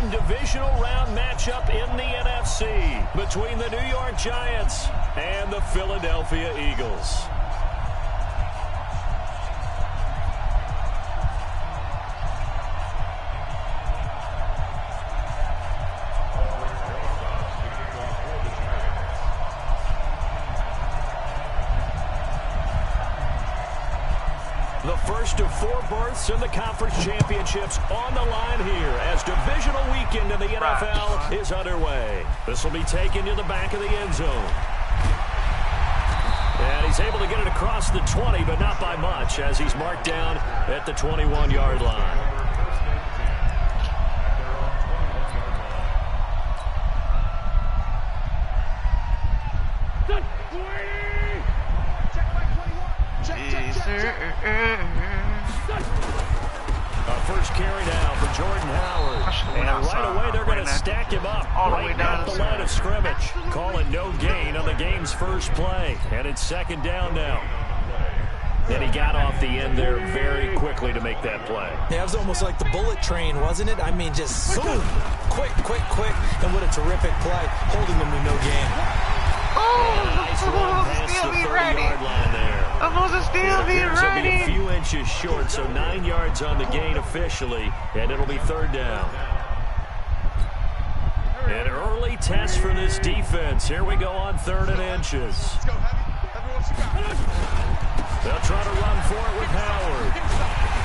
important divisional round matchup in the NFC between the New York Giants and the Philadelphia Eagles. The first of 4 berths in the conference championships on the line here as divisional weekend in the NFL is underway. This will be taken to the back of the end zone. And he's able to get it across the 20, but not by much, as he's marked down at the 21-yard line. First carry now for Jordan Howard. And right away they're going to stack him up right down the line of scrimmage. Calling no gain on the game's first play. And it's second down now. And he got off the end there very quickly to make that play. Yeah, it was almost like the bullet train, wasn't it? I mean, just boom, quick. And what a terrific play, holding them to no gain. Nice run past the 30-yard line there. Supposed to still be ready. Be a few inches short, so 9 yards on the gain officially, and it'll be third down. An early test for this defense. Here we go on 3rd and inches. They'll try to run for it with Howard.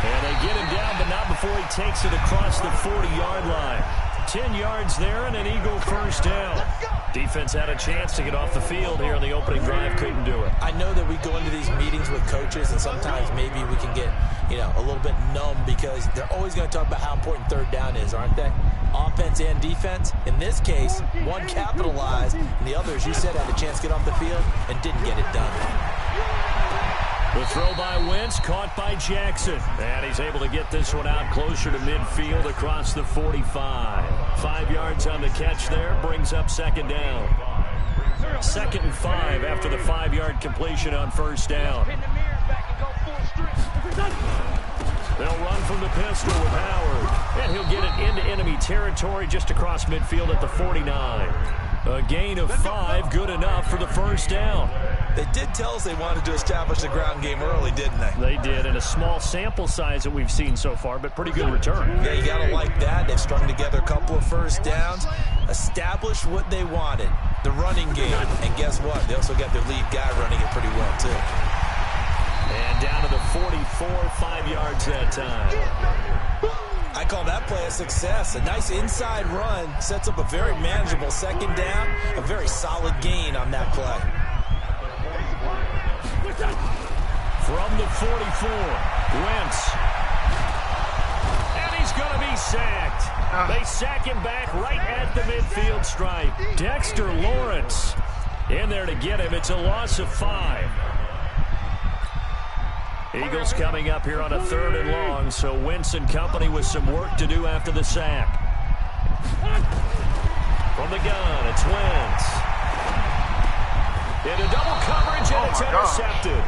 And they get him down, but not before he takes it across the 40-yard line. 10 yards there and an Eagle first down. Defense had a chance to get off the field here on the opening drive, couldn't do it. I know that we go into these meetings with coaches, and sometimes maybe we can get, a little bit numb because they're always going to talk about how important third down is, aren't they? Offense and defense. In this case, one capitalized, and the other, as you said, had a chance to get off the field and didn't get it done. The throw by Wentz, caught by Jackson. And he's able to get this one out closer to midfield across the 45. 5 yards on the catch there, brings up second down. 2nd and 5 after the 5-yard completion on first down. They'll run from the pistol with Howard. And he'll get it into enemy territory just across midfield at the 49. A gain of 5, good enough for the first down. They did tell us they wanted to establish the ground game early, didn't they? They did, in a small sample size that we've seen so far, but pretty good return. Yeah, you got to like that. They've strung together a couple of first downs, established what they wanted, the running game. And guess what? They also got their lead guy running it pretty well, too. And down to the 44, 5 yards that time. I call that play a success. A nice inside run sets up a very manageable second down, a very solid gain on that play. From the 44, Wentz. And he's going to be sacked. They sack him back right at the midfield stripe. Dexter Lawrence in there to get him. It's a loss of 5. Eagles coming up here on a 3rd and long, so Wentz and company with some work to do after the sack. From the gun, it's Wentz. Into double coverage, and it's intercepted.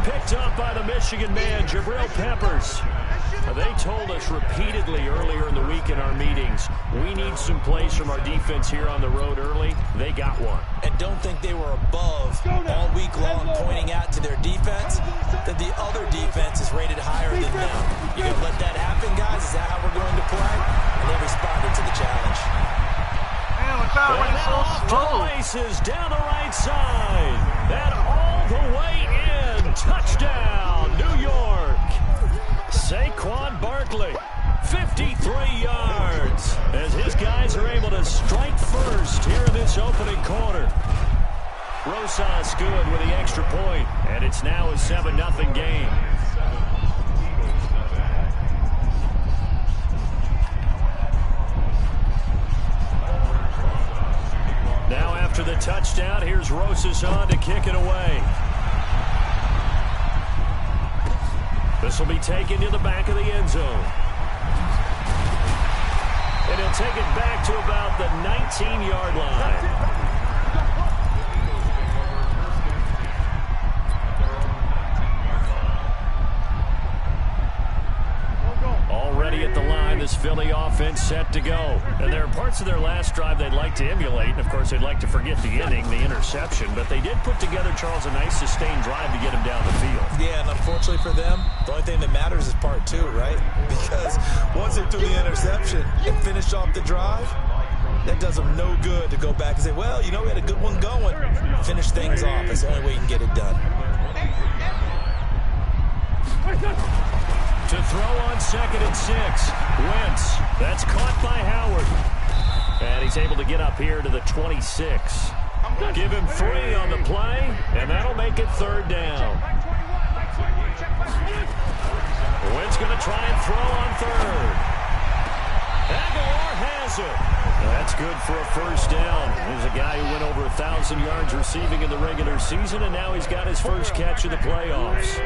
Picked up by the Michigan man, Jabril Peppers. They told us repeatedly earlier in the week in our meetings, we need some plays from our defense here on the road early. They got one. And don't think they were above all week long, pointing out to their defense that the other defense is rated higher than them. You going to let that happen, guys? Is that how we're going to play? And they responded to the challenge. Man, look out, when it's so slow. Races down the right side. And all the way in. Touchdown, New York. Saquon Barkley, 53 yards, as his guys are able to strike first here in this opening quarter. Rosas good with the extra point, and it's now a 7-0 game. Now after the touchdown, here's Rosas on to kick it away. This will be taken to the back of the end zone. And he'll take it back to about the 19-yard line. Already at the line, this Philly offense set to go. And there are parts of their last drive they'd like to emulate. And, of course, they'd like to forget the inning, the interception. But they did put together, Charles, a nice sustained drive to get him down the field. Yeah, and unfortunately for them, the only thing that matters is part two, right? Because once they threw the interception and finished off the drive, that does them no good to go back and say, well, you know, we had a good one going. Finish things off. That's the only way you can get it done. To throw on 2nd and 6. Wentz. That's caught by Howard. And he's able to get up here to the 26. Give him 3 on the play, and that'll make it 3rd down. Wentz going to try and throw on 3rd. Aguilar has it. That's good for a 1st down. There's a guy who went over 1,000 yards receiving in the regular season, and now he's got his first catch of the playoffs.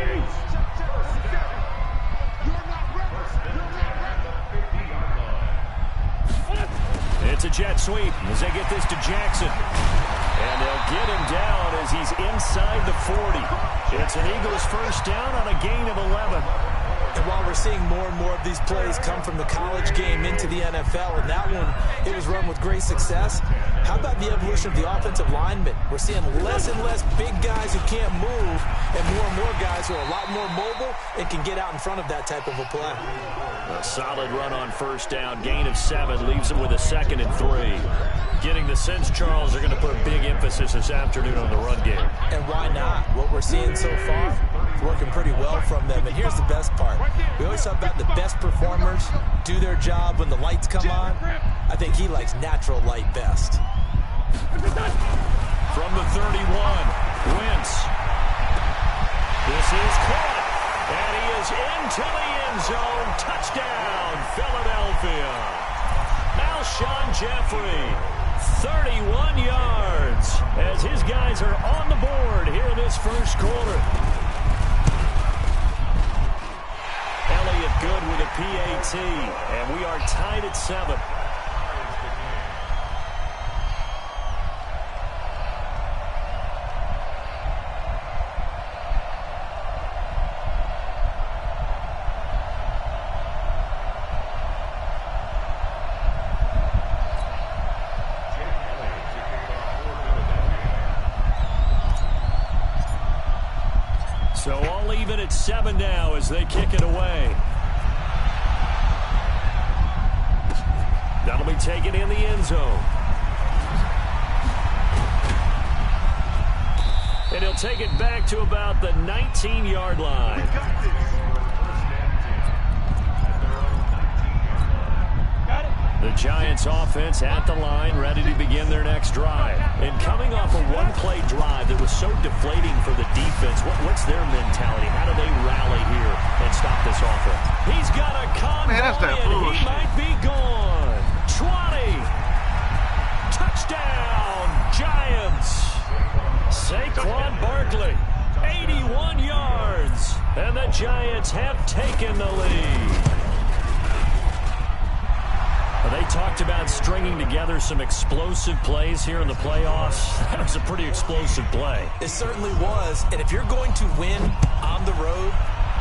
It's a jet sweep as they get this to Jackson. And they'll get him down as he's inside the 40. It's an Eagles 1st down on a gain of 11. And while we're seeing more and more of these plays come from the college game into the NFL, and that one, it was run with great success, how about the evolution of the offensive linemen? We're seeing less and less big guys who can't move and more guys who are a lot more mobile and can get out in front of that type of a play. A solid run on 1st down. Gain of 7 leaves them with a 2nd and 3. Getting the sense, Charles, they're going to put a big emphasis this afternoon on the run game. And why not? What we're seeing so far, it's working pretty well from them. And here's the best part. We always talk about the best performers do their job when the lights come on. I think he likes natural light best. From the 31, Wentz. This is caught. And he is into the end zone. Touchdown, Philadelphia. Alshon Jeffrey, 31 yards, as his guys are on the board here in this 1st quarter. Elliott good with a PAT, and we are tied at 7. So all even at 7 now as they kick it away. That'll be taken in the end zone. And he'll take it back to about the 19-yard line. The Giants offense at the line, ready to begin their next drive. And coming off a one-play drive that was so deflating for the defense, what's their mentality? How do they rally here and stop this offense? He's got a convoy, and he might be gone. 20. Touchdown, Giants. Saquon Barkley, 81 yards. And the Giants have taken the lead. They talked about stringing together some explosive plays here in the playoffs. That was a pretty explosive play. It certainly was. And if you're going to win on the road,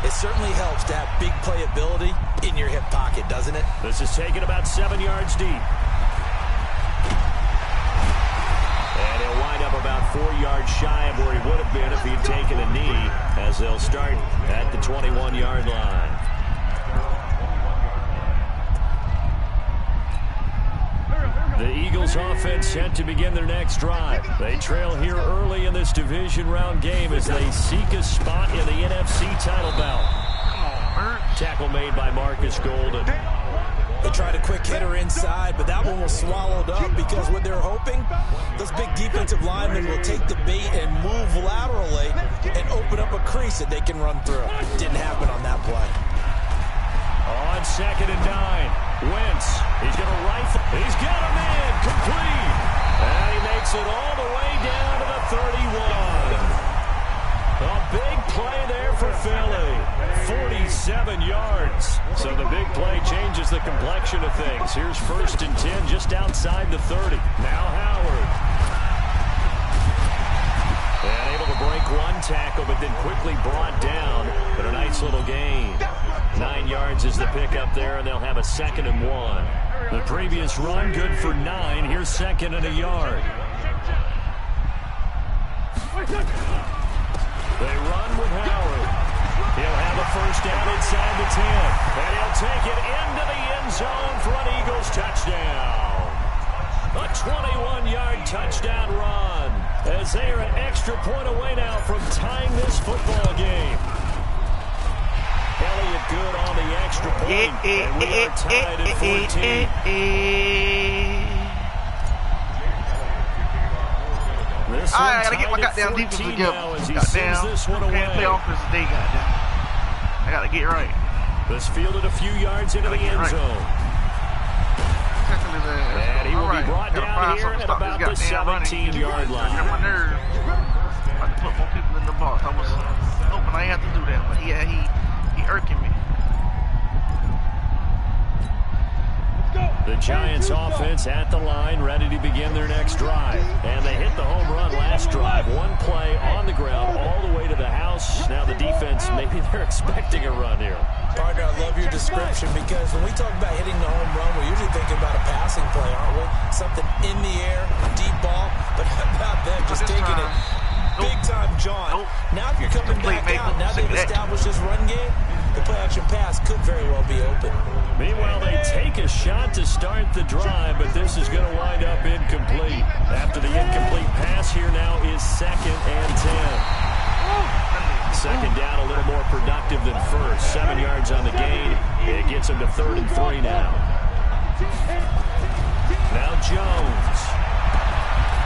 it certainly helps to have big playability in your hip pocket, doesn't it? This is taken about 7 yards deep. And he'll wind up about 4 yards shy of where he would have been if he'd taken a knee, as they'll start at the 21-yard line. The Eagles offense set to begin their next drive. They trail here early in this division round game as they seek a spot in the NFC title bout. Tackle made by Marcus Golden. They tried a quick hitter inside, but that one was swallowed up because what they're hoping, those big defensive linemen will take the bait and move laterally and open up a crease that they can run through. Didn't happen on that play. On 2nd and 9. Wentz, he's going to rifle. He's got him in, complete. And he makes it all the way down to the 31. A big play there for Philly. 47 yards. So the big play changes the complexion of things. Here's 1st and 10 just outside the 30. Now Howard. And able to break one tackle, but then quickly brought down. But a nice little gain. 9 yards is the pickup there, and they'll have a 2nd and 1. The previous run, good for 9. Here's 2nd and a yard. They run with Howard. He'll have a first down inside the 10. And he'll take it into the end zone for an Eagles touchdown. A 21-yard touchdown run, as they are an extra point away now from tying this football game. Elliott good on the extra point, and we are tied at 14. I gotta get my goddamn defense together. Goddamn, can't play offense today, goddamn. I gotta get right. This fielded a few yards into the end zone. And he will be brought down here at about the 17-yard line. I got my nerves. I had to put more people in the box. I was hoping I had to do that, but yeah, he irking me. The Giants offense at the line, ready to begin their next drive. And they hit the home run last drive. One play on the ground all the way to the house. Now the defense, maybe they're expecting a run here. Partner, I love your description, because when we talk about hitting the home run, we're usually thinking about a passing play, aren't we? Something in the air, deep ball, but how about them just taking it big-time jaunt. Now if you're coming back out, now they've established this run game, the play-action pass could very well be open. Meanwhile, they take a shot to start the drive, but this is going to wind up incomplete. After the incomplete pass, here now is 2nd and 10. 2nd down, a little more productive than first. 7 yards on the gain. It gets him to 3rd and 3 now. Now Jones.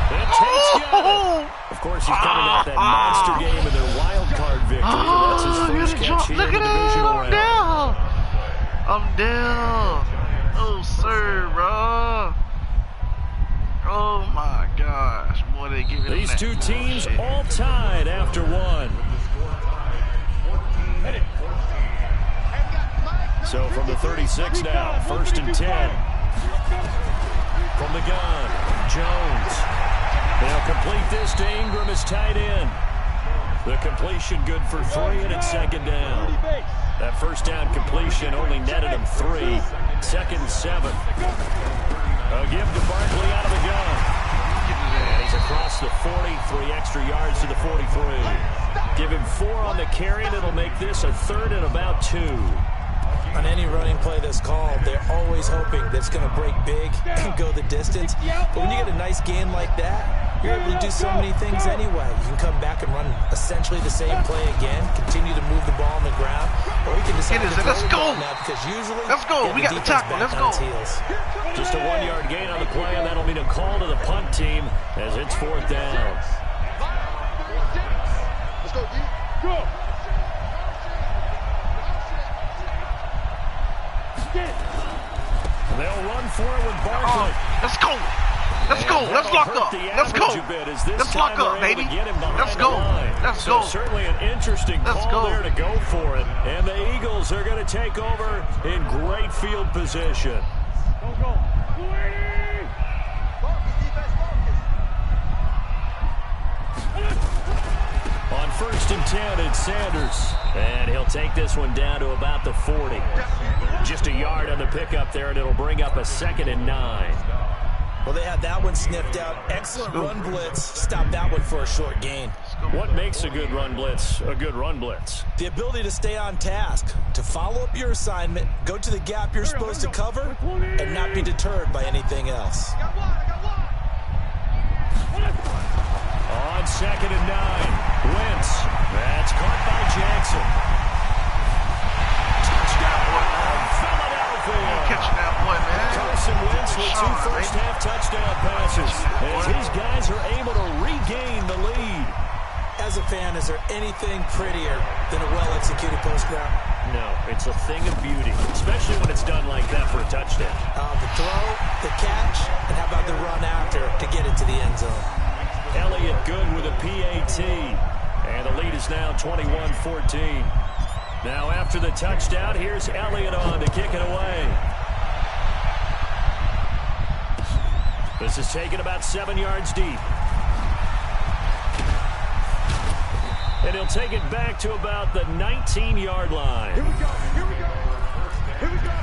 It takes Young. Of course, he's coming off that monster game in their wild card victory. That's his first catch here in the divisional round. I'm down. Oh, sir, bro. Oh, my gosh. Boy, they give it These two teams all tied after one. So from the 36 now, 1st and 10. From the gun, Jones. They'll complete this to Ingram as tight end. The completion good for 3, and it's 2nd down. That first down completion only netted him 3. 2nd and 7. A give to Barkley out of the gun. And he's across the 40, 3 extra yards to the 43. Give him 4 on the carry, and it'll make this a 3rd and about 2. On any running play that's called, they're always hoping that it's going to break big and go the distance. But when you get a nice gain like that, you're able to do so many things anyway. You can come back and run essentially the same play again, continue to move the ball on the ground, or you can decide to let's go now, because usually let's go. We got the tackle. Let's go. Just a 1-yard gain on the play, and that'll mean a call to the punt team as it's 4th down. Let's go, D. Go. They'll run for it with Barkley. Let's go. Let's go. Let's lock up. Let's go. Let's lock up, baby. Let's go. Let's go. Certainly an interesting call there to go for it. And the Eagles are going to take over in great field position. Go. On 1st and 10, it's Sanders. And he'll take this one down to about the 40. Just a yard on the pickup there, and it'll bring up a 2nd and 9. Well, they had that one sniffed out. Excellent run blitz. Stop that one for a short gain. What makes a good run blitz a good run blitz? The ability to stay on task, to follow up your assignment, go to the gap you're supposed to cover, and not be deterred by anything else. On 2nd and 9, Wentz. That's caught by Jackson. Touchdown, Philadelphia. Catching that one, man. Carson Wentz with 2 first-half touchdown passes as his guys are able to regain the lead. As a fan, is there anything prettier than a well-executed post route? No, it's a thing of beauty, especially when it's done like that for a touchdown. The throw, the catch, and how about the run after to get it to the end zone? Elliott good with a PAT, and the lead is now 21-14. Now after the touchdown, here's Elliott on to kick it away. This is taken about 7 yards deep. And he'll take it back to about the 19-yard line. Here we go. Here we go. Here we go.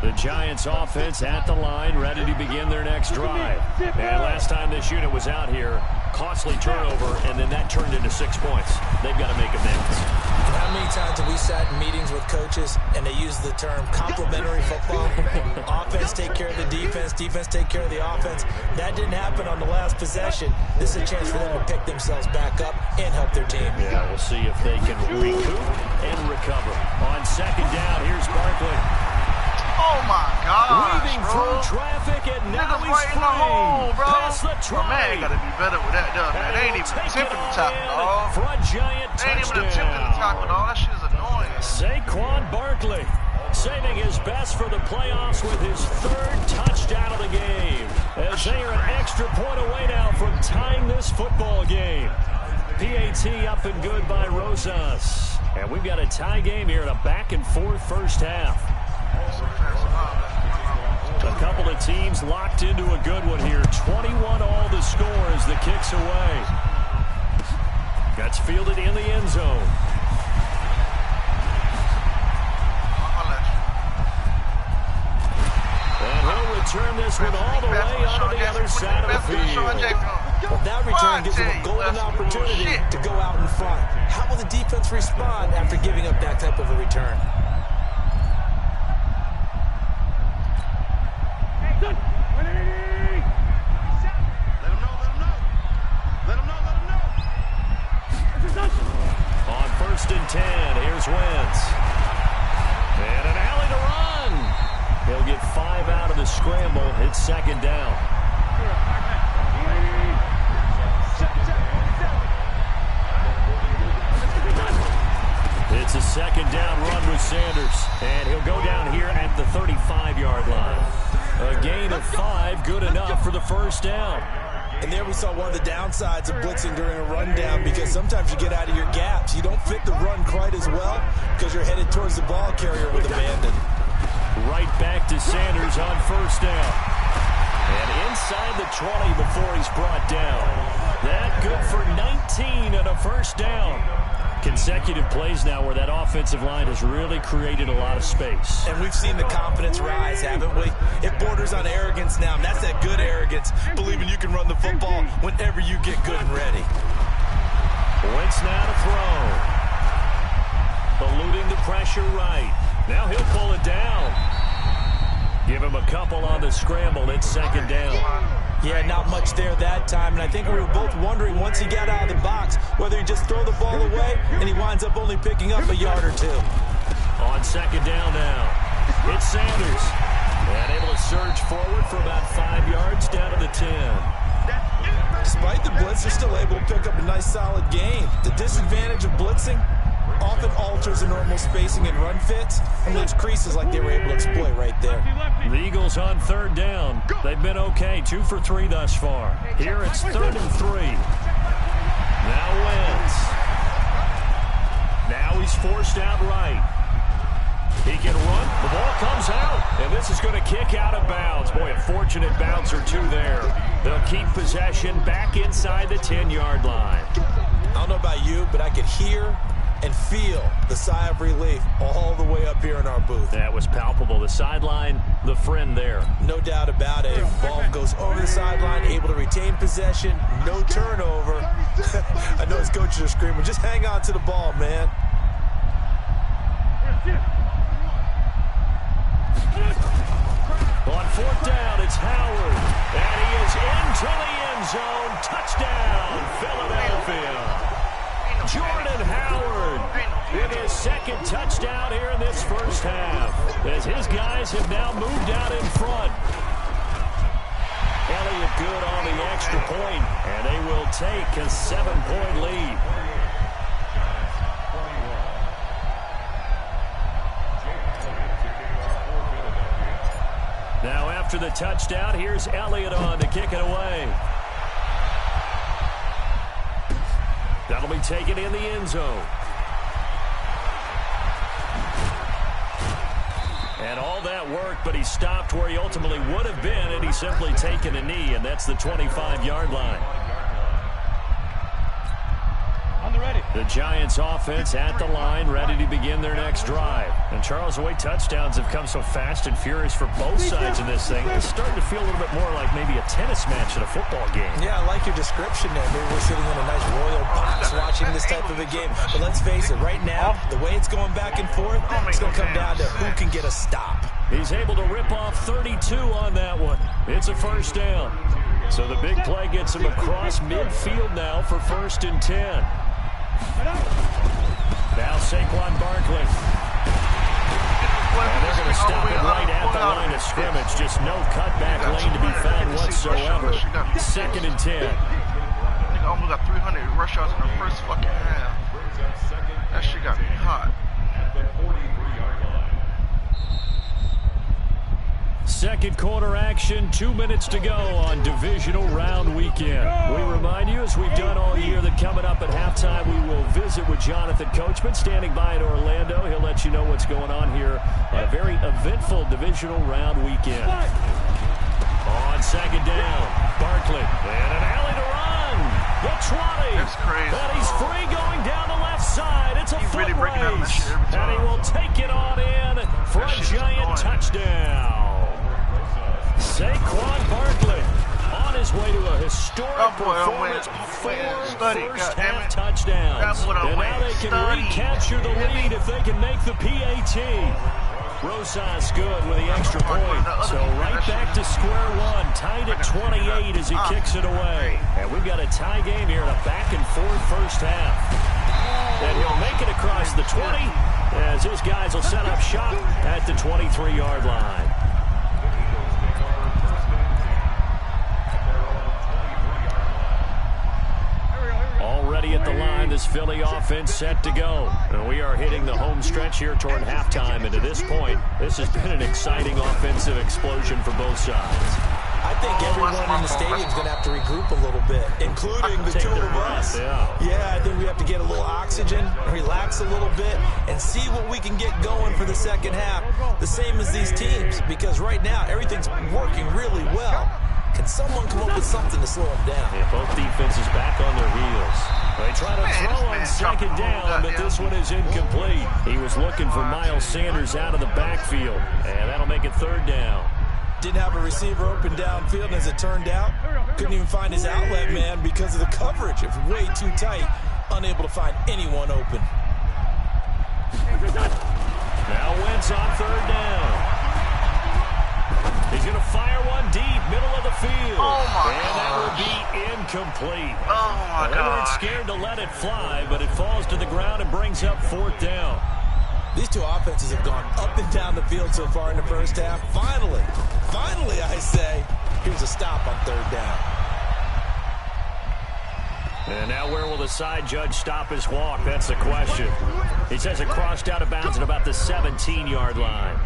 The Giants offense at the line, ready to begin their next drive. And last time this unit was out here, costly turnover, and then that turned into 6 points. They've got to make amends. And how many times have we sat in meetings with coaches and they use the term complementary football? Offense take care of the defense, defense take care of the offense. That didn't happen on the last possession. This is a chance for them to pick themselves back up and help their team. Yeah, we'll see if they can recoup and recover. On second down, here's Barkley. Oh my God! Weaving through traffic, and now he's right in the hole, bro. Past the 20. Oh, man, gotta be better with that, dog. Man, they ain't even attempting to tackle, dog. For a giant They ain't even touchdown. attempting to tackle, dog. That shit is annoying. Saquon Barkley saving his best for the playoffs with his 3rd touchdown of the game. As they are an extra point away now from tying this football game. PAT up and good by Rosas. And we've got a tie game here in a back-and-forth first half. A couple of teams locked into a good one here. 21 all the score as the kick's away. That's fielded in the end zone. And he'll return this one all the way onto the other side of the field. Well, that return gives them a golden opportunity to go out in front. How will the defense respond after giving up that type of a return? On 1st and 10, here's Wentz. And an alley to run. He'll get 5 out of the scramble. It's second down. It's a second down run with Sanders. And he'll go down here at the 35-yard line. A gain of 5, good enough for the first down. And there we saw one of the downsides of blitzing during a rundown, because sometimes you get out of your gaps. You don't fit the run quite as well because you're headed towards the ball carrier with abandon. Right back to Sanders on first down. And inside the 20 before he's brought down. That good for 19 and a first down. Consecutive plays now where that offensive line has really created a lot of space. And we've seen the confidence rise, haven't we? It borders on arrogance now, and that's that good arrogance, believing you can run the football whenever you get good and ready. Wentz now to throw. Eluding the pressure right. Now he'll pull it down. Give him a couple on the scramble. It's second down. Yeah, not much there that time, and I think we were both wondering once he got out of the box whether he just throw the ball away and he winds up only picking up a yard or 2. On second down now, it's Sanders. And able to surge forward for about 5 yards down to the 10. Despite the blitz, they're still able to pick up a nice solid gain. The disadvantage of blitzing often alters the normal spacing and run fits and leaves creases like they were able to exploit right there. The Eagles on 3rd down. They've been okay, 2 for 3 thus far. Here it's 3rd and 3. Now Wentz. Now he's forced out right. He can run. The ball comes out, and this is going to kick out of bounds. Boy, a fortunate bounce or 2 there. They'll keep possession back inside the 10-yard line. I don't know about you, but I could hear and feel the sigh of relief all the way up here in our booth. That was palpable. The sideline, the friend there. No doubt about it. Ball goes over the sideline, able to retain possession, no turnover. I know his coaches are screaming, just hang on to the ball, man. On 4th down, it's Howard. And he is into the end zone. Touchdown, Philadelphia. Jordan Howard with his 2nd touchdown here in this first half, as his guys have now moved out in front. Elliott good on the extra point, and they will take a 7-point lead. Now after the touchdown, here's Elliott on to kick it away. That'll be taken in the end zone. And all that work, but he stopped where he ultimately would have been had he simply taken a knee, and that's the 25-yard line. The Giants offense at the line, ready to begin their next drive. And Charles, the way touchdowns have come so fast and furious for both sides in this thing, it's starting to feel a little bit more like maybe a tennis match at a football game. Yeah, I like your description there. Maybe we're sitting in a nice royal box watching this type of a game. But let's face it, right now, the way it's going back and forth, it's going to come down to who can get a stop. He's able to rip off 32 on that one. It's a first down. So the big play gets him across midfield now for 1st and 10. Now Saquon Barkley. And they're going to stop it right at the line of scrimmage. Just no cutback lane to be found whatsoever. 2nd and 10. I think I almost got 300 rush yards in the first fucking half. That shit got me hot. Second quarter action, 2 minutes to go on divisional round weekend. We remind you, as we've done all year, that coming up at halftime, we will visit with Jonathan Coachman, standing by in Orlando. He'll let you know what's going on here on a very eventful divisional round weekend. On 2nd down, Barkley, and an alley to run. The 20. That's crazy. And he's free going down the left side. It's a foot really breaking down that shit every time. And he will take it on in for a Giant touchdown. Saquon Barkley on his way to a historic performance. 4 first-half touchdowns. And now they can recapture the lead if they can make the PAT. Rosas good with the extra point. So right back to square one. Tied at 28 as he kicks it away. And we've got a tie game here in a back-and-forth first half. And he'll make it across the 20 as his guys will set up shop at the 23-yard line. Already at the line, this Philly offense set to go. And we are hitting the home stretch here toward halftime. And to this point, this has been an exciting offensive explosion for both sides. I think everyone in the stadium is going to have to regroup a little bit, including the two of us. Yeah, I think we have to get a little oxygen, relax a little bit, and see what we can get going for the second half. The same as these teams, because right now everything's working really well. Can someone come up with something to slow them down? Yeah, both defenses back on their heels. They try to throw on 2nd down, but this one is incomplete. He was looking for Miles Sanders out of the backfield, and that'll make it 3rd down. Didn't have a receiver open downfield, and as it turned out, couldn't even find his outlet man because of the coverage. It was way too tight, unable to find anyone open. Now Wentz on 3rd down. He's going to fire one deep, middle of the field. Oh, my And that will be incomplete. Oh, my They weren't God. scared to let it fly, but it falls to the ground and brings up 4th down. These two offenses have gone up and down the field so far in the first half. Finally, I say, here's a stop on 3rd down. And now where will the side judge stop his walk? That's the question. He says it crossed out of bounds at about the 17-yard line.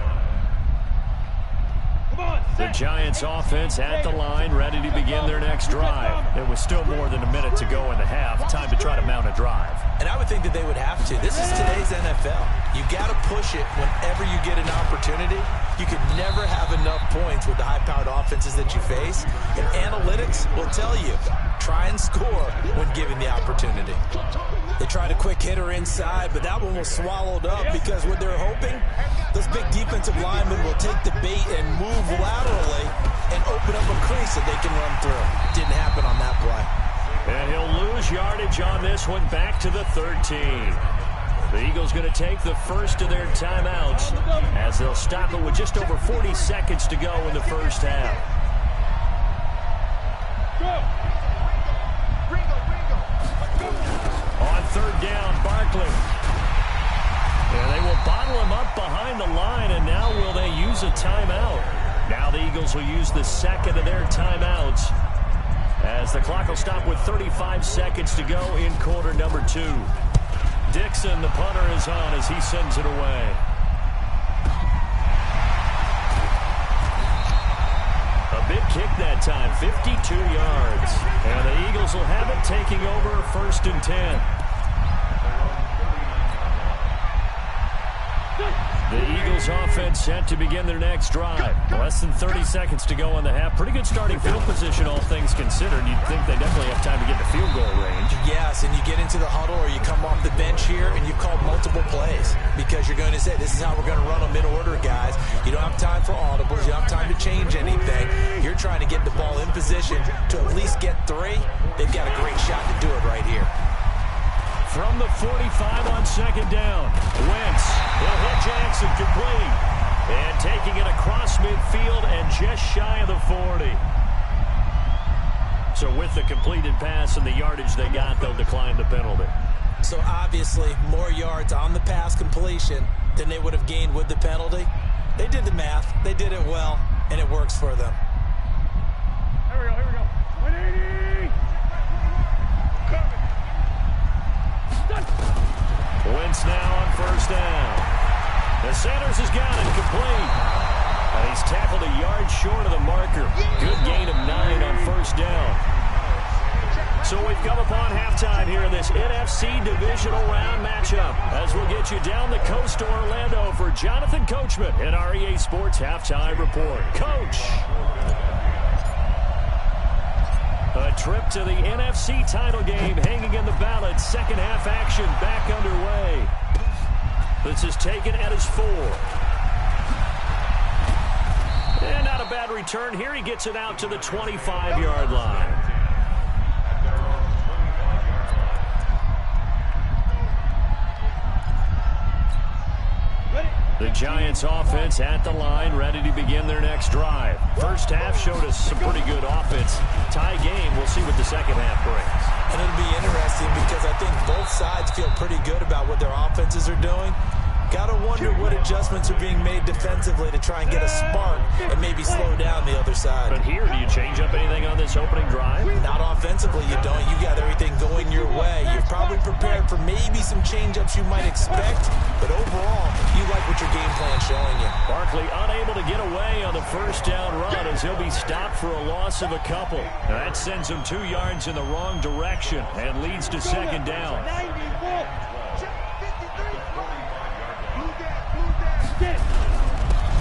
The Giants offense at the line, ready to begin their next drive. It was still more than a minute to go in the half. Time to try to mount a drive. And I would think that they would have to. This is today's NFL. You got to push it whenever you get an opportunity. You can never have enough points with the high-powered offenses that you face. And analytics will tell you, try and score when given the opportunity. They tried a quick hitter inside, but that one was swallowed up because what they're hoping, those big defensive linemen will take the bait and move laterally and open up a crease that they can run through. Didn't happen on that play. And he'll lose yardage on this one, back to the 13. The Eagles going to take the first of their timeouts as they'll stop it with just over 40 seconds to go in the first half. On 3rd down, Barkley. And they will bottle him up behind the line, and now will they use a timeout? Now the Eagles will use the 2nd of their timeouts as the clock will stop with 35 seconds to go in quarter number 2. Dixon, the punter, is on as he sends it away. A big kick that time, 52 yards. And the Eagles will have it, taking over 1st and 10. The Eagles offense set to begin their next drive. Less than 30 seconds to go in the half. Pretty good starting field position, all things considered. You'd think they definitely have time to get to field goal range. Yes, and you get into the huddle or you come off the bench here and you've called multiple plays because you're going to say, this is how we're going to run them mid-order, guys. You don't have time for audibles. You don't have time to change anything. You're trying to get the ball in position to at least get 3. They've got a great shot to do it right here. From the 45 on second down, Wentz, he'll hit Jackson, complete. And taking it across midfield and just shy of the 40. So with the completed pass and the yardage they got, they'll decline the penalty. So obviously, more yards on the pass completion than they would have gained with the penalty. They did the math, they did it well, and it works for them. Here we go, here we go. 180! Coming! Wentz now on first down. The Sanders has got it complete. And he's tackled a yard short of the marker. Good gain of 9 on first down. So we've come upon halftime here in this NFC Divisional Round matchup as we'll get you down the coast to Orlando for Jonathan Coachman in our EA Sports Halftime Report. Coach. A trip to the NFC title game hanging in the balance. Second half action back underway. This is taken at his 4. And not a bad return here. He gets it out to the 25-yard line. The Giants offense at the line, ready to begin their next drive. First half showed us some pretty good offense. Tie game, we'll see what the second half brings. And it'll be interesting because I think both sides feel pretty good about what their offenses are doing. Gotta wonder what adjustments are being made defensively to try and get a spark and maybe slow down the other side. But here, do you change up anything on this opening drive? Not offensively, you don't. You got everything going your way. You're probably prepared for maybe some change-ups you might expect, but overall, you like what your game plan's showing you. Barkley unable to get away on the first down run as he'll be stopped for a loss of a couple. Now that sends him 2 yards in the wrong direction and leads to second down.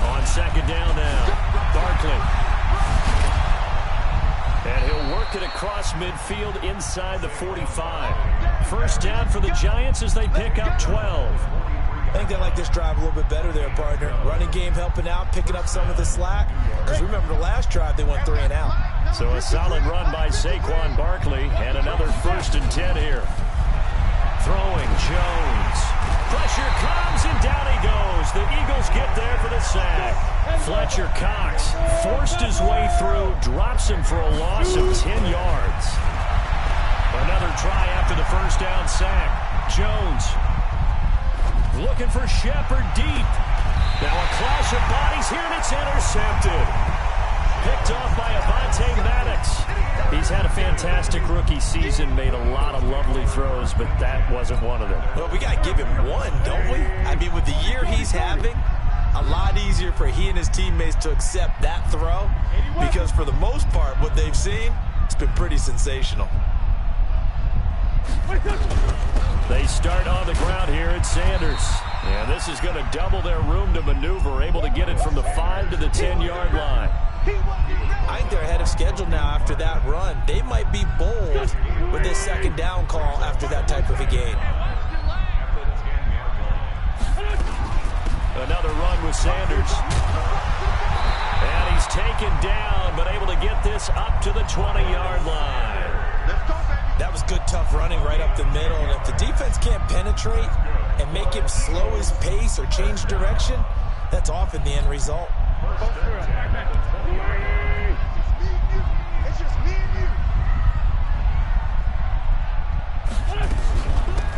On second down now, Barkley. And he'll work it across midfield inside the 45. First down for the Giants as they pick up 12. I think they like this drive a little bit better there, partner. Running game helping out, picking up some of the slack. Because remember, the last drive they went 3 and out. So a solid run by Saquon Barkley and another 1st and 10 here. Throwing Jones. Pressure comes and down he goes. The Eagles get there for the sack. Fletcher Cox forced his way through, drops him for a loss of 10 yards. Another try after the first down sack. Jones looking for Shepard deep. Now a clash of bodies here and it's intercepted. Picked off by Avonte Maddox. He's had a fantastic rookie season, made a lot of lovely throws, but that wasn't one of them. Well, we got to give him one, don't we? I mean, with the year he's having, a lot easier for he and his teammates to accept that throw because for the most part, what they've seen, it's been pretty sensational. They start on the ground here at Sanders. And this is going to double their room to maneuver, able to get it from the 5 to the 10-yard line. I think they're ahead of schedule now after that run. They might be bold with this second down call after that type of a gain. Another run with Sanders. And he's taken down, but able to get this up to the 20-yard line. That was good, tough running right up the middle. And if the defense can't penetrate and make him slow his pace or change direction, that's often the end result.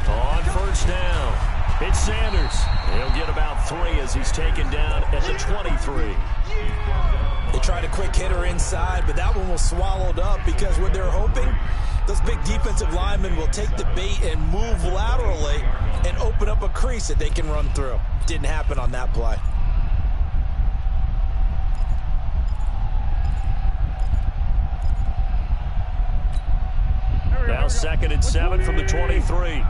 On first down, it's Sanders. He'll get about 3 as he's taken down at the 23. They tried a quick hitter inside, but that one was swallowed up because what they're hoping, those big defensive linemen will take the bait and move laterally and open up a crease that they can run through. Didn't happen on that play. Now 2nd and 7 from the 23.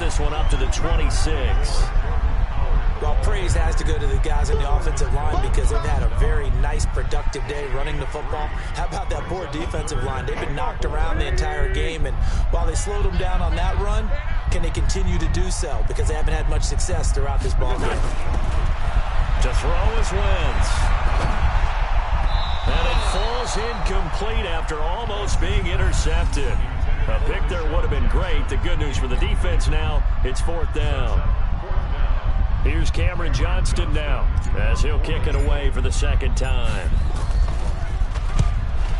this one up to the 26. Well, praise has to go to the guys on the offensive line because they've had a very nice, productive day running the football. How about that poor defensive line? They've been knocked around the entire game, and while they slowed them down on that run, can they continue to do so? Because they haven't had much success throughout this ball game. To throw is Wentz. And it falls incomplete after almost being intercepted. A pick there would have been great. The good news for the defense now, it's 4th down. Here's Cameron Johnston now as he'll kick it away for the 2nd time.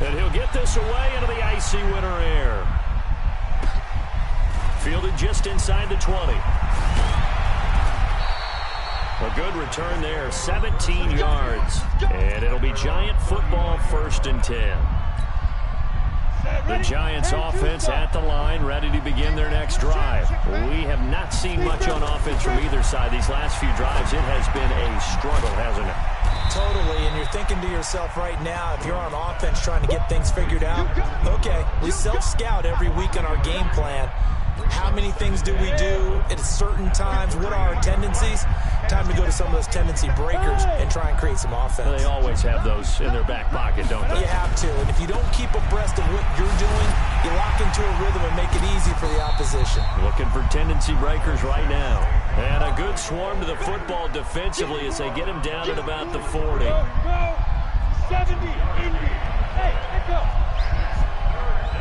And he'll get this away into the icy winter air. Fielded just inside the 20. A good return there, 17 yards. And it'll be Giant football, 1st and 10. The Giants offense at the line, ready to begin their next drive. We have not seen much on offense from either side these last few drives. It has been a struggle, hasn't it? Totally, and you're thinking to yourself right now, if you're on offense trying to get things figured out, okay, we self-scout every week on our game plan. How many things do we do at certain times? What are our tendencies? Time to go to some of those tendency breakers and try and create some offense. They always have those in their back pocket, don't they? You have to, and if you don't keep abreast of what you're doing, you lock into a rhythm and make it easy for the opposition. Looking for tendency breakers right now. And a good swarm to the football defensively as they get him down at about the 40. Go, 70, Indy. Hey, let's go.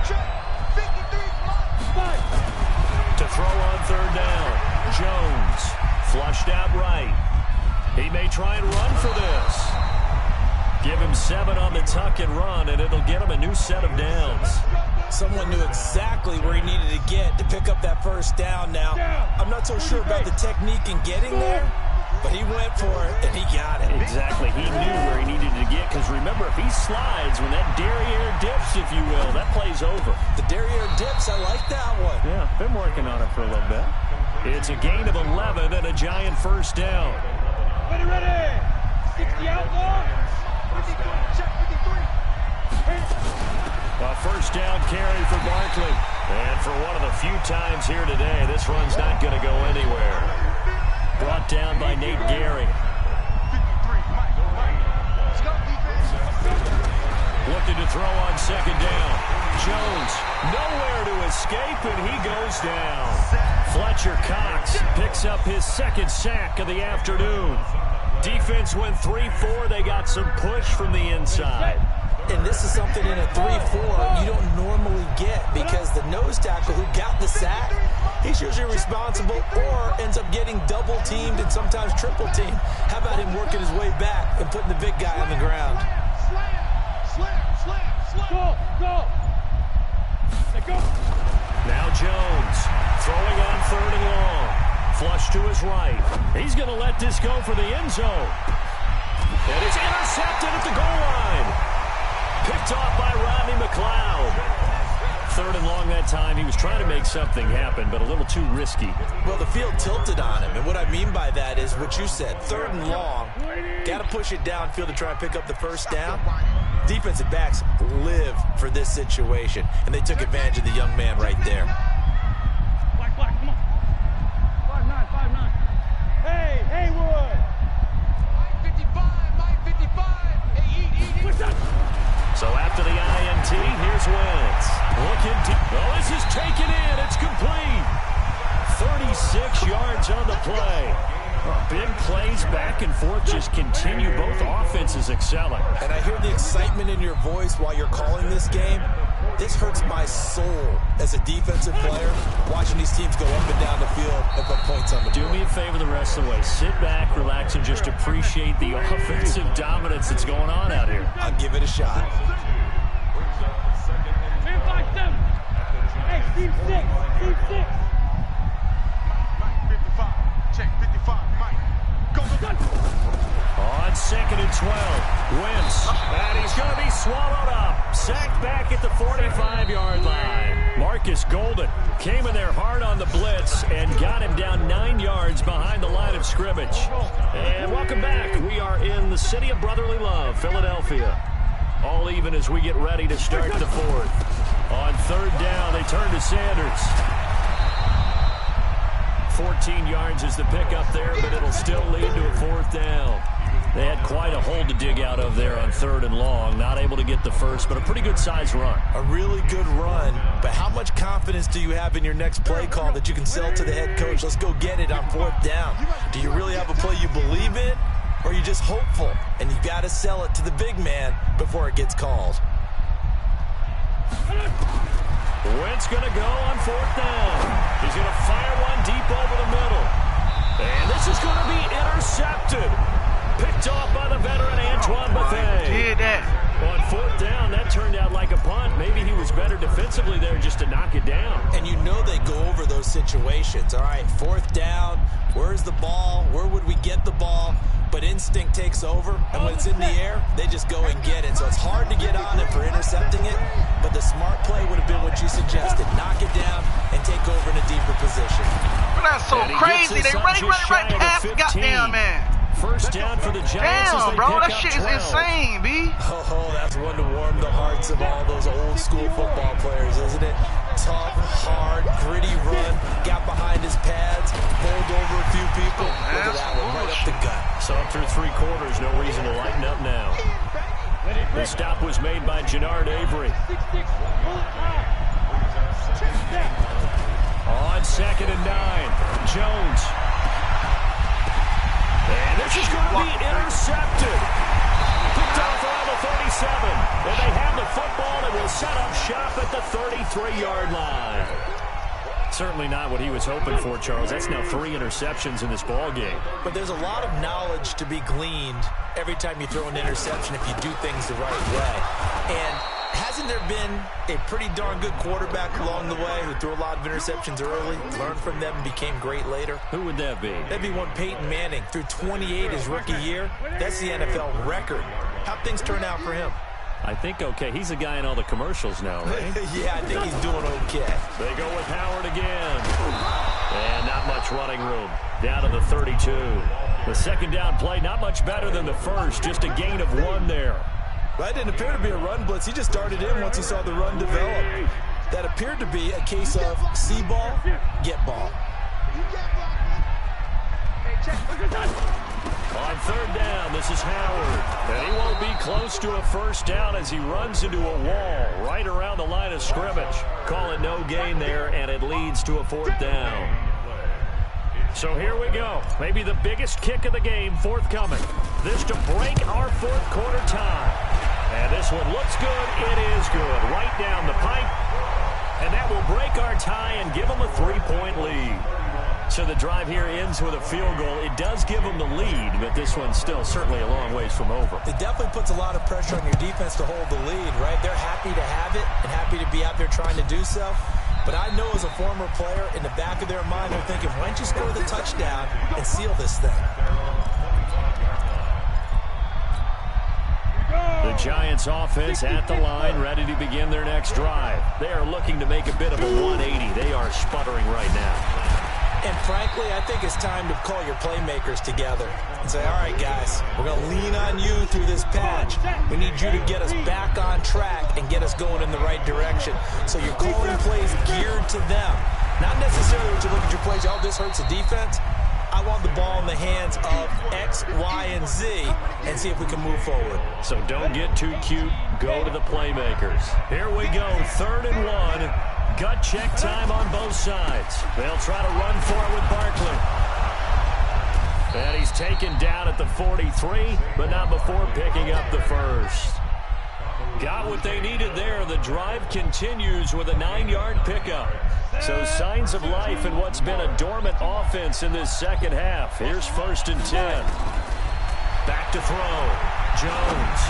Check, 53, to throw on 3rd down. Jones flushed out right. He may try and run for this. Give him 7 on the tuck and run, and it'll get him a new set of downs. Someone knew exactly where he needed to get to pick up that 1st down now. I'm not so sure about the technique in getting there, but he went for it, and he got it. Exactly. He knew where he needed to get, because remember, if he slides, when that derriere dips, if you will, that play's over. The derriere dips, I like that one. Yeah, been working on it for a little bit. It's a gain of 11 and a Giant 1st down. Ready, ready. 60 outlaw. 53, check 53. A 1st down carry for Barkley. And for one of the few times here today, this run's not going to go anywhere. Brought down by Nate Gehring. Looking to throw on 2nd down. Jones nowhere to escape, and he goes down. Fletcher Cox picks up his 2nd sack of the afternoon. Defense went 3-4. They got some push from the inside. And this is something in a 3-4 you don't normally get, because the nose tackle who got the sack, he's usually responsible or ends up getting double-teamed and sometimes triple-teamed. How about him working his way back and putting the big guy on the ground? Go. Now Jones throwing on 3rd and long. Flush to his right. He's going to let this go for the end zone. And it's intercepted at the goal line. Picked off by Rodney McLeod. 3rd and long that time. He was trying to make something happen, but a little too risky. Well, the field tilted on him, and what I mean by that is what you said. 3rd and long. Got to push it downfield to try and pick up the 1st down. Defensive backs live for this situation, and they took advantage of the young man right there. Black, come on. 5'9", 5'9". Hey, Haywood. Mike 55. Hey, eat. What's up? So after the INT, here's Wentz. Looking deep. Oh, this is taken in. It's complete. 36 yards on the play. Big plays back and forth just continue. Both offenses excelling. And I hear the excitement in your voice while you're calling this game. This hurts my soul as a defensive player, watching these teams go up and down the field and put points on the board. Do me a favor the rest of the way. Sit back, relax, and just appreciate the offensive dominance that's going on out here. I'll give it a shot. 10-5-7. Hey, Steve 6. Mike 55. Check 55. Mike. Go. On 2nd and 12. Wentz. And he's going to be swallowed up. Sacked back at the 45-yard line. Marcus Golden came in there hard on the blitz and got him down 9 yards behind the line of scrimmage. And welcome back. We are in the city of brotherly love, Philadelphia. All even as we get ready to start the 4th. On 3rd down, they turn to Sanders. 14 yards is the pickup there, but it'll still lead to a 4th down. They had quite a hole to dig out of there on 3rd and long. Not able to get the first, but a pretty good-sized run. A really good run, but how much confidence do you have in your next play call that you can sell to the head coach? Let's go get it on 4th down. Do you really have a play you believe in, or are you just hopeful, and you got to sell it to the big man before it gets called? Wentz going to go on 4th down. He's going to fire one deep over the middle. And this is going to be intercepted. Picked off by the veteran Antoine Bethea. Did that. On 4th down, that turned out like a punt. Maybe he was better defensively there just to knock it down. And you know they go over those situations. All right, 4th down, where's the ball? Where would we get the ball? But instinct takes over, and when it's in the air, they just go and get it. So it's hard to get on it for intercepting it, but the smart play would have been what you suggested. Knock it down and take over in a deeper position. But that's so crazy. They running right past the goddamn man. 1st down for the Giants. Damn, bro, that shit is insane, B. Oh, that's one to warm the hearts of all those old school football players, isn't it? Tough, hard, gritty run, got behind his pads, bowled over a few people. Look at that one, right up the gut. So up through 3 quarters, no reason to lighten up now. The stop was made by Jannard Avery. On 2nd and 9, Jones. And this is going to be intercepted. Picked off around the 37. And they have the football and will set up shop at the 33-yard line. Certainly not what he was hoping for, Charles. That's now 3 interceptions in this ball game. But there's a lot of knowledge to be gleaned every time you throw an interception if you do things the right way. And hasn't there been a pretty darn good quarterback along the way who threw a lot of interceptions early, learned from them, and became great later? Who would that be? That'd be one Peyton Manning. Threw 28 his rookie year. That's the NFL record. How'd things turn out for him? I think okay. He's a guy in all the commercials now, right? Yeah, I think he's doing okay. They go with Howard again. And not much running room. Down to the 32. The 2nd down play, not much better than the first. Just a gain of 1 there. That didn't appear to be a run blitz. He just started in once he saw the run develop. That appeared to be a case of see ball, get ball. On 3rd down, this is Howard. And he won't be close to a 1st down as he runs into a wall right around the line of scrimmage. Call it no gain there, and it leads to a 4th down. So here we go. Maybe the biggest kick of the game forthcoming. This to break our 4th quarter tie. And this one looks good. It is good. Right down the pipe. And that will break our tie and give them a 3-point lead. So the drive here ends with a field goal. It does give them the lead, but this one's still certainly a long ways from over. It definitely puts a lot of pressure on your defense to hold the lead, right? They're happy to have it and happy to be out there trying to do so. But I know as a former player, in the back of their mind, they're thinking, why don't you score the touchdown and seal this thing? The Giants offense at the line, ready to begin their next drive. They are looking to make a bit of a 180. They are sputtering right now. And frankly, I think it's time to call your playmakers together and say, all right, guys, we're going to lean on you through this patch. We need you to get us back on track and get us going in the right direction. So you're calling plays geared to them. Not necessarily when you look at your plays, oh, this hurts the defense. I want the ball in the hands of X, Y, and Z and see if we can move forward. So don't get too cute. Go to the playmakers. Here we go, 3rd and 1. Gut check time on both sides. They'll try to run for it with Barkley. And he's taken down at the 43, but not before picking up the first. Got what they needed there. The drive continues with a 9-yard pickup. So signs of life in what's been a dormant offense in this 2nd half. Here's 1st and 10. Back to throw. Jones.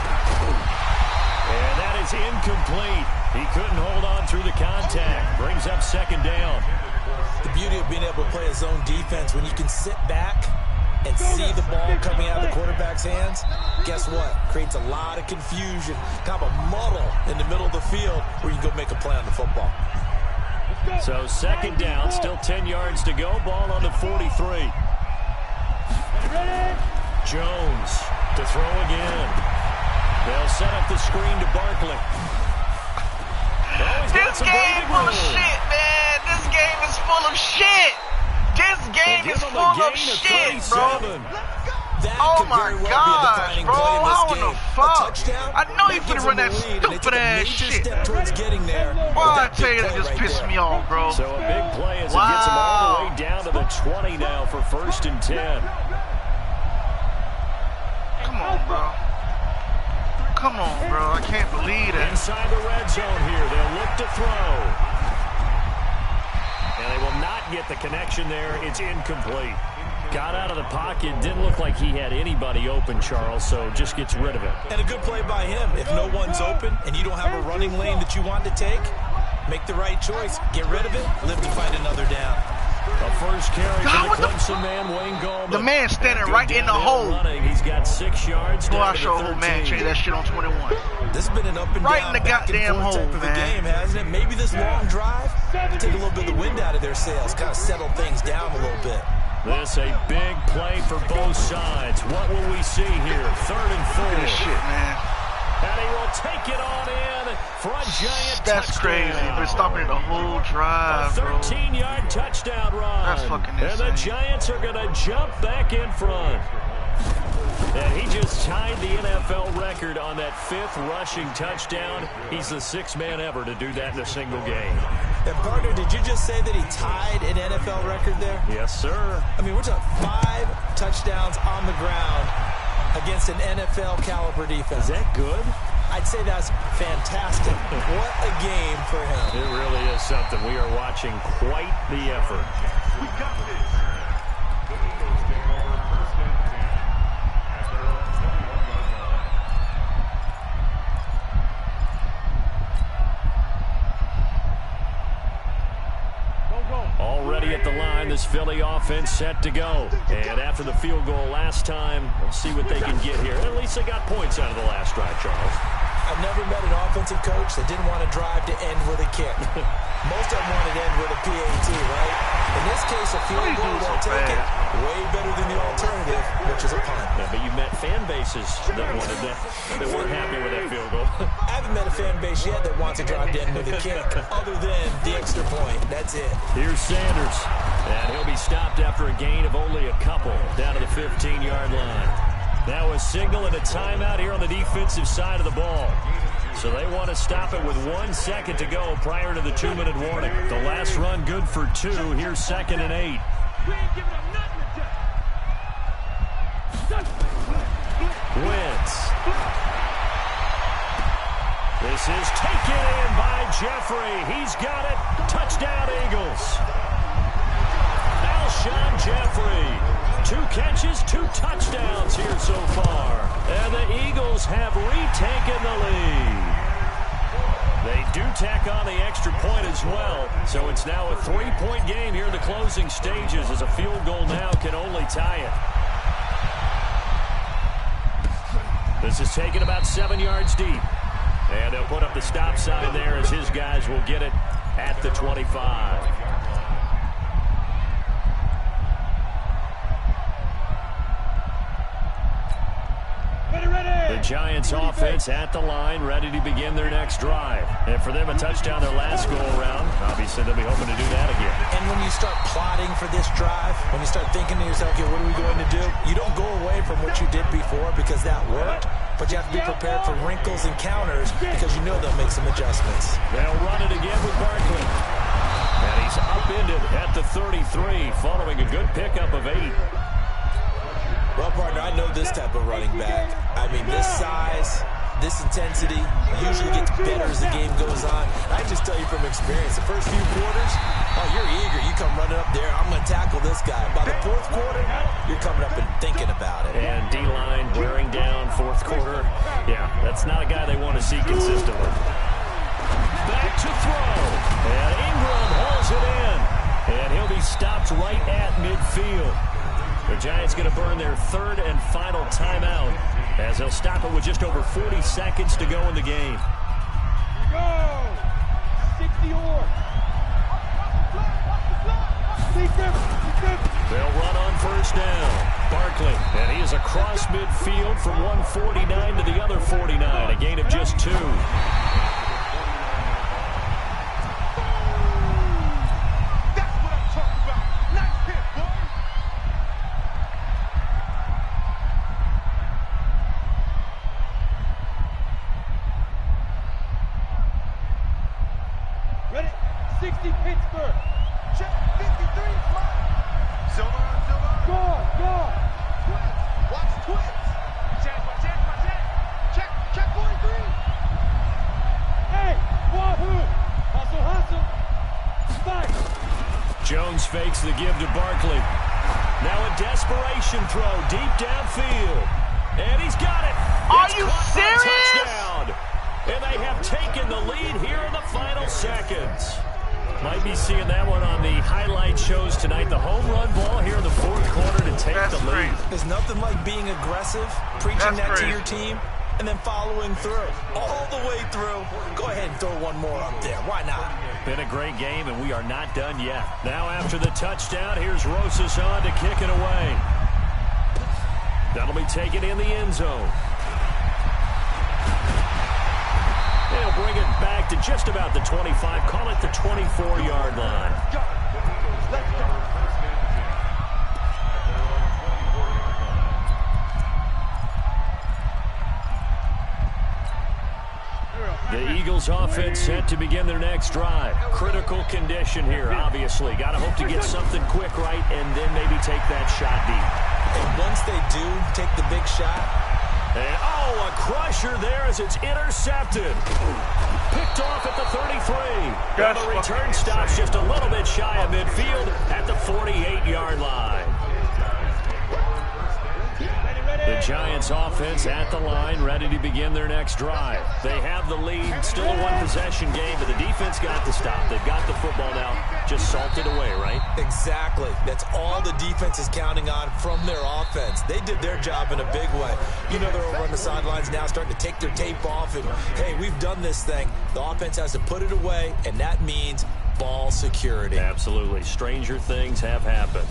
And that is incomplete. He couldn't hold on through the contact. Brings up 2nd down. The beauty of being able to play a zone defense, when you can sit back and see the ball coming out of the quarterback's hands, guess what? Creates a lot of confusion, kind of a muddle in the middle of the field where you can go make a play on the football. So 2nd down, still 10 yards to go. Ball on the 43. Jones to throw again. They'll set up the screen to Barkley. This game full of shit, man. This game is full of shit. This game is full of shit, bro. Oh my gosh, bro. How in the fuck? I know you finna run that stupid ass shit. Boy, I tell you, that just pissed me off, bro. So a big play as it gets him all the way down to the 20 now for 1st and 10. Come on, bro. Come on, bro. I can't believe it. Inside the red zone here. They'll look to throw. And they will not get the connection there. It's incomplete. Got out of the pocket. Didn't look like he had anybody open, Charles, so just gets rid of it. And a good play by him. If no one's open and you don't have a running lane that you want to take, make the right choice. Get rid of it. Live to fight another down. A first carry for the Clemson man, Wayne Gallman. The man standing right in the hole. He's got 6 yards. Boy, I sure hope man change that shit on 21. This has been an up and right down, in the goddamn hole, type of a game, hasn't it? Maybe this long drive take a little bit of the wind out of their sails, kind of settle things down a little bit. This a big play for both sides. What will we see here? 3rd and 4. Look at this shit, man. And he will take it on in for a giant That's touchdown. crazy. They're stopping the whole drive, a bro. 13-yard touchdown run. That's fucking insane. And the Giants are going to jump back in front. And he just tied the NFL record on that 5th rushing touchdown. He's the 6th man ever to do that in a single game. And partner, did you just say that he tied an NFL record there? Yes, sir. I mean, we're talking 5 touchdowns on the ground against an NFL caliber defense. Is that good? I'd say that's fantastic. What a game for him. It really is something. We are watching quite the effort. We got this. Already at the line, this Philly offense set to go. And after the field goal last time, we'll see what they can get here. At least they got points out of the last drive, Charles. I've never met an offensive coach that didn't want to drive to end with a kick. Most of them wanted to end with a PAT, right? In this case, a field goal, they'll take it. Way better than the alternative, which is a punt. Yeah, but you met fan bases that wanted that, that weren't happy with that field goal. I haven't met a fan base yet that wants to drive to end with a kick, other than the extra point. That's it. Here's Sanders, and he'll be stopped after a gain of only a couple down to the 15-yard line. Now a signal and a timeout here on the defensive side of the ball. So they want to stop it with 1 second to go prior to the 2-minute warning. The last run good for 2. Here's 2nd and 8. Wentz. This is taken in by Jeffrey. He's got it. Touchdown, Eagles. Alshon Jeffrey. 2 catches, 2 touchdowns here so far. And the Eagles have retaken the lead. They do tack on the extra point as well. So it's now a 3-point game here in the closing stages, as a field goal now can only tie it. This is taken about 7 yards deep. And they'll put up the stop sign there as his guys will get it at the 25. The Giants offense at the line, ready to begin their next drive. And for them, a touchdown their last go-around. Obviously, they'll be hoping to do that again. And when you start plotting for this drive, when you start thinking to yourself, okay, what are we going to do? You don't go away from what you did before because that worked. But you have to be prepared for wrinkles and counters because you know they'll make some adjustments. They'll run it again with Barkley. And he's upended at the 33 following a good pickup of 8. Well, partner, I know this type of running back. I mean, this size, this intensity usually gets better as the game goes on. I just tell you from experience, the first few quarters, oh, you're eager. You come running up there, I'm going to tackle this guy. By the 4th quarter, you're coming up and thinking about it. And D-line wearing down 4th quarter. Yeah, that's not a guy they want to see consistently. Back to throw. And Ingram hauls it in. And he'll be stopped right at midfield. The Giants going to burn their 3rd and final timeout as they'll stop it with just over 40 seconds to go in the game. Go! 60 or. They'll run on 1st down. Barkley, and he is across midfield from 149 to the other 49, a gain of just 2. That's what I'm talking about. Nice hit. 50, Pittsburgh. Check 53. Silver. Go. Twins. Watch twins. Check 43. Hey, Wahoo. Hustle. Fight. Jones fakes the give to Barkley. Now a desperation throw deep downfield. And he's got it. Are It's you caught for a serious? touchdown. And they have taken the lead here in the final seconds. Might be seeing that one on the highlight shows tonight. The home run ball here in the fourth quarter to take That's the lead. crazy. There's nothing like being aggressive, preaching That's that to crazy. your team, and then following through. All the way through. Go ahead and throw one more up there. Why not? Been a great game, and we are not done yet. Now after the touchdown, here's Rosas on to kick it away. That'll be taken in the end zone. They'll bring it back to just about the 25. Call it the 24-yard line. Let's go. The Eagles offense set to begin their next drive. Critical condition here, obviously. Got to hope to get something quick right and then maybe take that shot deep. And once they do take the big shot. And, a crusher there as it's intercepted. Picked off at the 33. And the return stops just a little bit shy of midfield at the 48-yard line. The Giants offense at the line, ready to begin their next drive. They have the lead, still a one-possession game, but the defense got to stop. They've got the football now, just salted away, right? Exactly. That's all the defense is counting on from their offense. They did their job in a big way. You know they're over on the sidelines now starting to take their tape off, and, hey, we've done this thing. The offense has to put it away, and that means ball security. Absolutely. Stranger things have happened.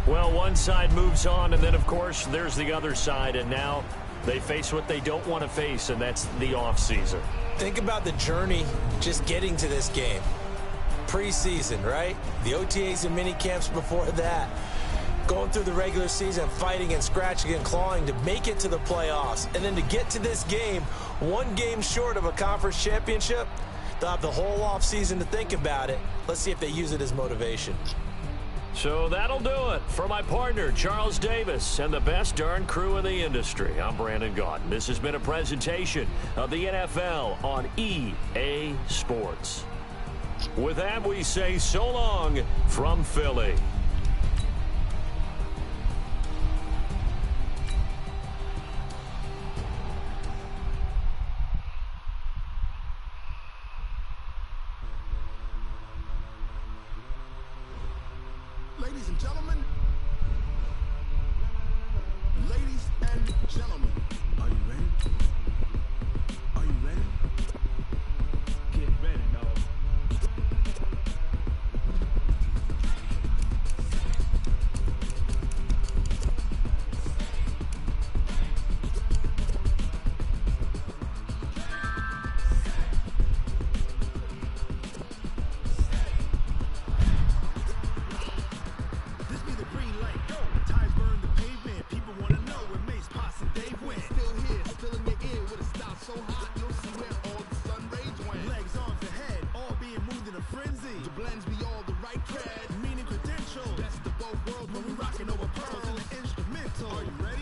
Well, one side moves on, and then, of course, there's the other side, and now they face what they don't want to face, and that's the offseason. Think about the journey just getting to this game. Preseason, right? The OTAs and mini camps before that. Going through the regular season, fighting and scratching and clawing to make it to the playoffs. And then to get to this game, one game short of a conference championship, they'll have the whole offseason to think about it. Let's see if they use it as motivation. So that'll do it for my partner, Charles Davis, and the best darn crew in the industry. I'm Brandon Gaudin. This has been a presentation of the NFL on EA Sports. With that, we say so long from Philly. Ladies and gentlemen, are you ready? Are you ready? Get ready, dog. This be the green light, go. Tires burn the pavement. People want to know where Mace, Posse, and Dave went. Still here, still in your ear with a style so hot. No see where all the sun rays went. Legs, arms, and head, all being moved in a frenzy. The blends be all the right cred, meaning credentials. Best of both worlds when we rocking over pearls and the instrumental. Are you ready?